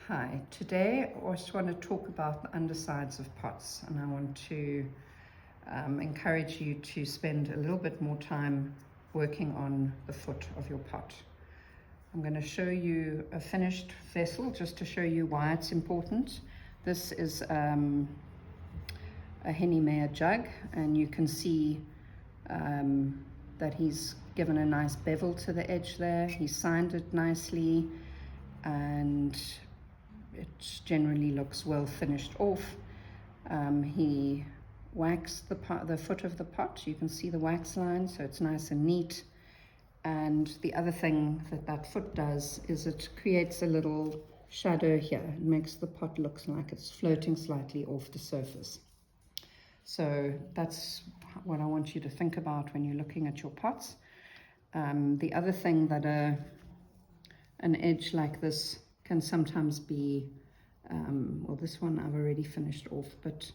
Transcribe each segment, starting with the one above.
Hi, today I just want to talk about the undersides of pots, and I want to encourage you to spend a little bit more time working on the foot of your pot. I'm going to show you a finished vessel just to show you why it's important. This is a Henny Mayer jug, and you can see that he's given a nice bevel to the edge there. He signed it nicely, and it generally looks well finished off. He waxed the foot of the pot. You can see the wax line, so it's nice and neat. And the other thing that foot does is it creates a little shadow here. It makes the pot look like it's floating slightly off the surface. So that's what I want you to think about when you're looking at your pots. The other thing that an edge like this can sometimes be, well, this one I've already finished off, but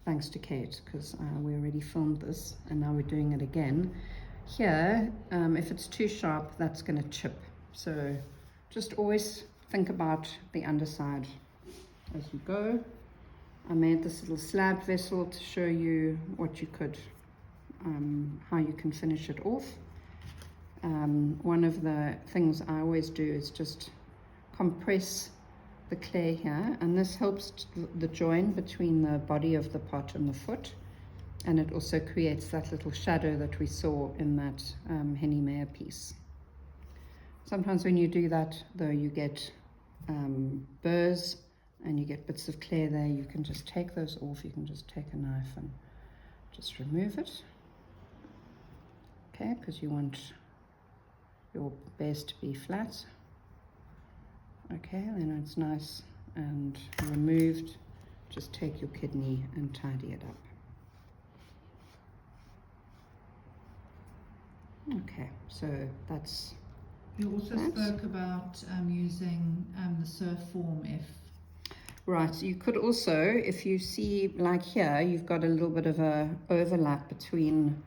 thanks to Kate, because we already filmed this and now we're doing it again. Here, if it's too sharp, that's going to chip. So just always think about the underside as you go. I made this little slab vessel to show you what you could, how you can finish it off. One of the things I always do is just compress the clay here, and this helps the join between the body of the pot and the foot, and it also creates that little shadow that we saw in that Henny Mayer piece. Sometimes when you do that though, you get burrs and you get bits of clay there. You can just take those off. You can just take a knife and just remove it, okay, because you want your base to be flat. Okay, then it's nice and removed. Just take your kidney and tidy it up. Okay, so that's... You also spoke about using the surf form if... Right, you could also, if you see, like here, you've got a little bit of a overlap between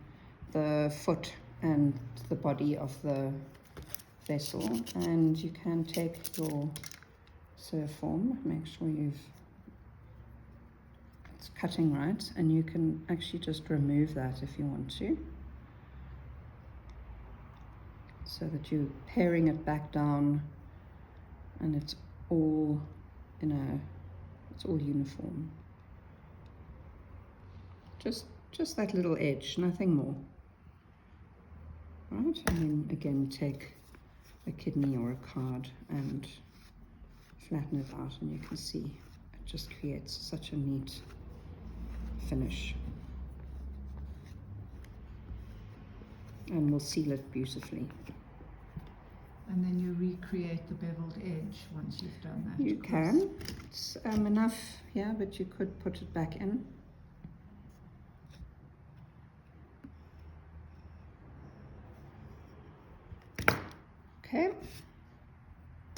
the foot and the body of the vessel, and you can take your surf form, make sure it's cutting right, and you can actually just remove that if you want to, so that you're paring it back down and it's all it's all uniform. Just that little edge, nothing more. Right, and then again take a kidney or a card and flatten it out, and you can see it just creates such a neat finish, and we'll seal it beautifully. And then you recreate the beveled edge once you've done that. You can. It's enough here, but you could put it back in. Okay,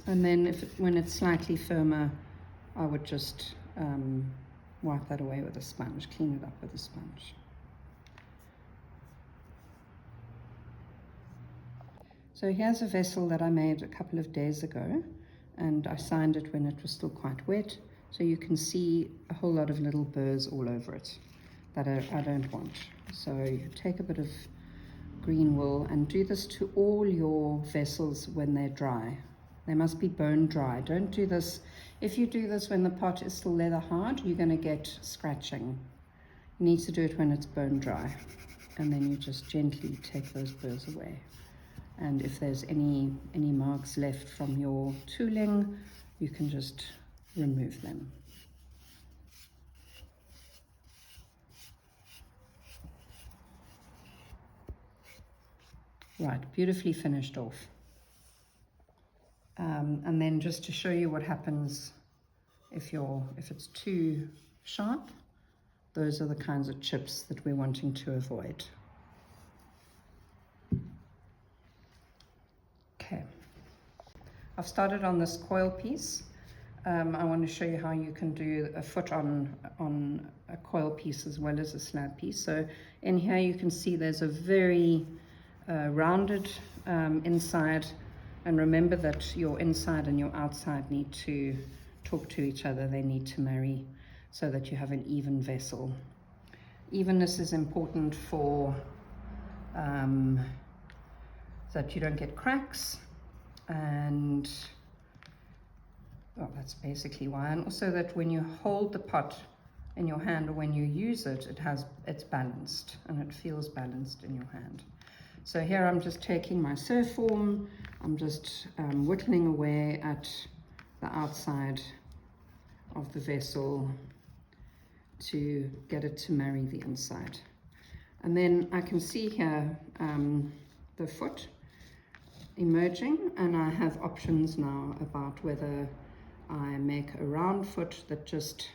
and then when it's slightly firmer, I would just wipe that away with a sponge, clean it up with a sponge. So here's a vessel that I made a couple of days ago, and I signed it when it was still quite wet, so you can see a whole lot of little burrs all over it that I don't want. So you take a bit of green wool and do this to all your vessels when they're dry. They must be bone dry. Don't do this. If you do this when the pot is still leather hard, you're going to get scratching. You need to do it when it's bone dry, and then you just gently take those burrs away. And if there's any marks left from your tooling, you can just remove them. Right, beautifully finished off. And then just to show you what happens if it's too sharp, those are the kinds of chips that we're wanting to avoid. Okay, I've started on this coil piece. I want to show you how you can do a foot on a coil piece as well as a slab piece. So in here you can see there's a very rounded inside, and remember that your inside and your outside need to talk to each other, they need to marry so that you have an even vessel. Evenness is important for that you don't get cracks, and well, that's basically why. And also that when you hold the pot in your hand, or when you use it, it's balanced, and it feels balanced in your hand. So here I'm just taking my surf form, I'm just whittling away at the outside of the vessel to get it to marry the inside. And then I can see here the foot emerging, and I have options now about whether I make a round foot that just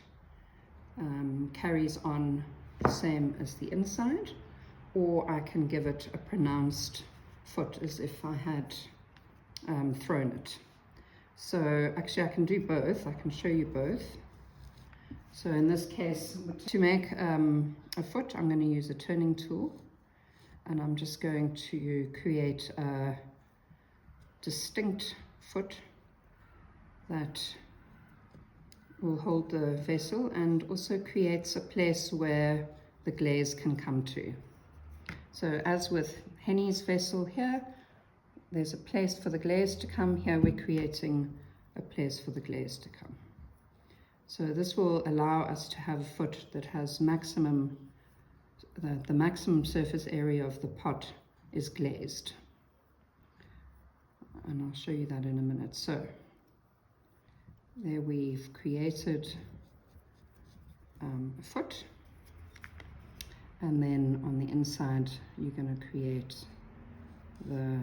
carries on the same as the inside, or I can give it a pronounced foot as if I had thrown it. So actually I can do both, I can show you both. So in this case, to make a foot, I'm going to use a turning tool, and I'm just going to create a distinct foot that will hold the vessel and also creates a place where the glaze can come to. So as with Henny's vessel here, there's a place for the glaze to come. Here we're creating a place for the glaze to come. So this will allow us to have a foot that has maximum, the maximum surface area of the pot is glazed. And I'll show you that in a minute. So there we've created a foot, and then on the inside you're going to create the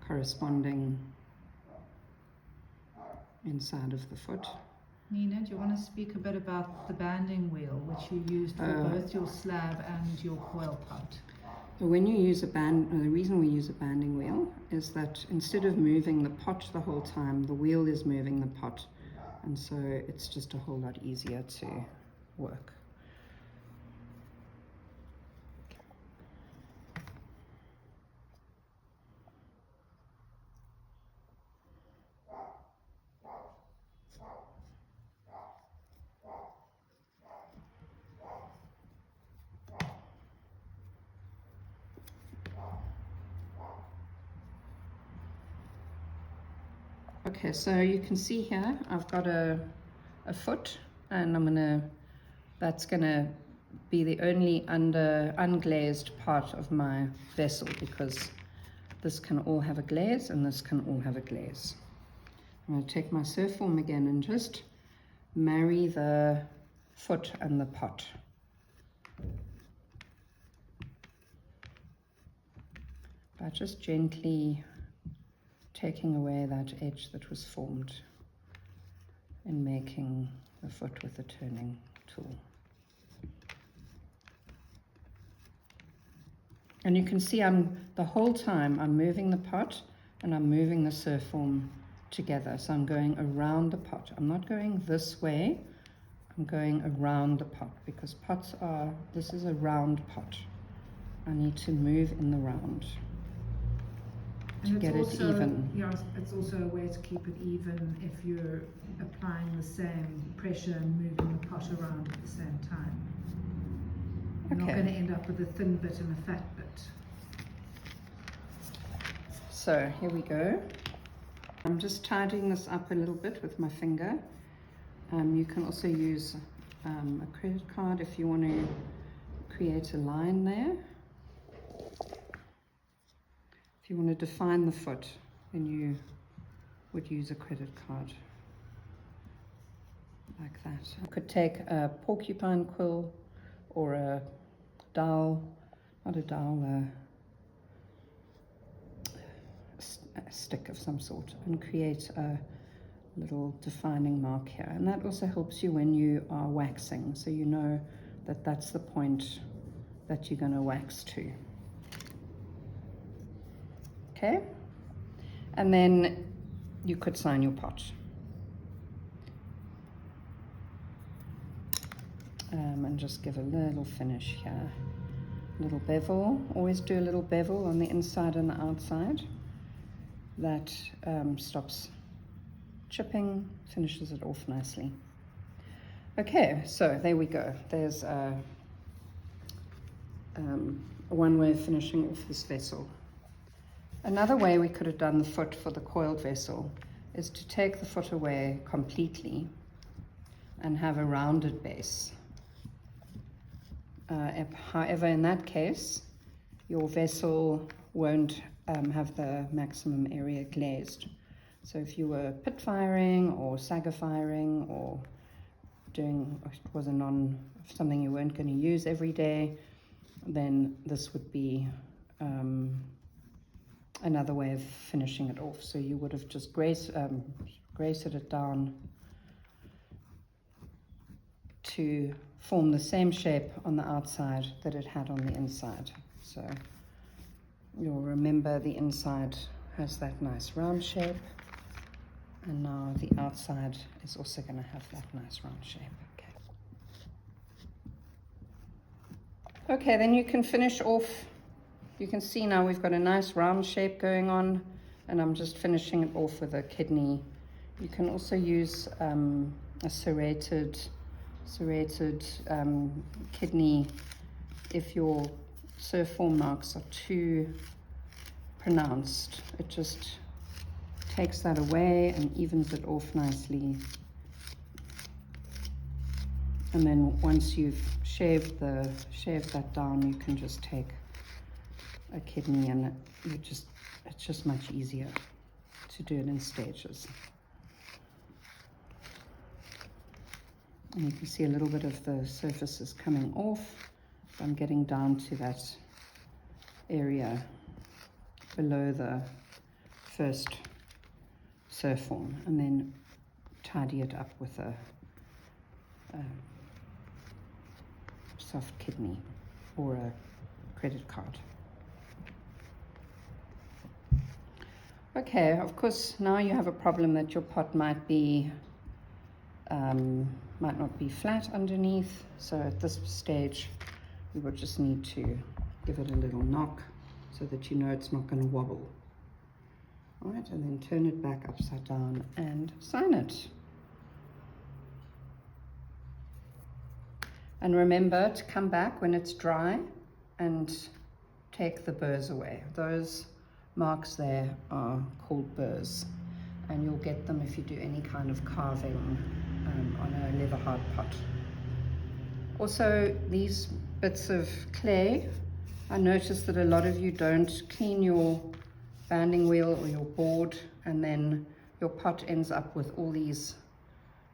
corresponding inside of the foot. Nina, do you want to speak a bit about the banding wheel, which you used for both your slab and your coil pot? So when you use a the reason we use a banding wheel is that instead of moving the pot the whole time, the wheel is moving the pot, and so it's just a whole lot easier to work. Okay, so you can see here I've got a foot, and that's gonna be the only unglazed part of my vessel, because this can all have a glaze and this can all have a glaze. I'm going to take my surf form again and just marry the foot and the pot. By just gently taking away that edge that was formed in making the foot with the turning tool. And you can see the whole time I'm moving the pot and I'm moving the surf form together. So I'm going around the pot. I'm not going this way, I'm going around the pot, because this is a round pot. I need to move in the round to get it even. Yeah, it's also a way to keep it even if you're applying the same pressure and moving the pot around at the same time. You're not going to end up with a thin bit and a fat bit. So here we go. I'm just tidying this up a little bit with my finger. You can also use a credit card if you want to create a line there. If you want to define the foot, then you would use a credit card like that. I could take a porcupine quill or a dowel, not a dowel, a stick of some sort, and create a little defining mark here. And that also helps you when you are waxing, so you know that that's the point that you're going to wax to. Okay, and then you could sign your pot. And just give a little finish here. Little bevel, always do a little bevel on the inside and the outside. That stops chipping finishes it off nicely. Okay, so there we go. There's one way of finishing off this vessel. Another way we could have done the foot for the coiled vessel is to take the foot away completely and have a rounded base. However, in that case, your vessel won't have the maximum area glazed. So if you were pit firing or sagger firing or doing, it was something you weren't going to use every day, then this would be another way of finishing it off. So you would have just graced it down to form the same shape on the outside that it had on the inside. So you'll remember the inside has that nice round shape, and now the outside is also going to have that nice round shape. Okay, then you can finish off. You can see now we've got a nice round shape going on, and I'm just finishing it off with a kidney. You can also use a serrated kidney if your surf form marks are too pronounced. It just takes that away and evens it off nicely. And then once you've shaved that down, you can just take a kidney, and it's just much easier to do it in stages. And you can see a little bit of the surfaces coming off. I'm getting down to that area below the first surf form, and then tidy it up with a soft kidney or a credit card. Okay, of course, now you have a problem that your pot might not be flat underneath. So at this stage, we will just need to give it a little knock so that you know it's not going to wobble. All right, and then turn it back upside down and sign it. And remember to come back when it's dry and take the burrs away. Those marks there are called burrs, and you'll get them if you do any kind of carving on a leather hard pot. Also, these bits of clay, I noticed that a lot of you don't clean your banding wheel or your board, and then your pot ends up with all these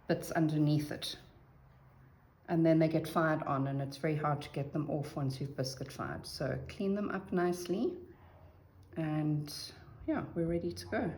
bits underneath it, and then they get fired on, and it's very hard to get them off once you've biscuit fired. So clean them up nicely, and yeah, we're ready to go.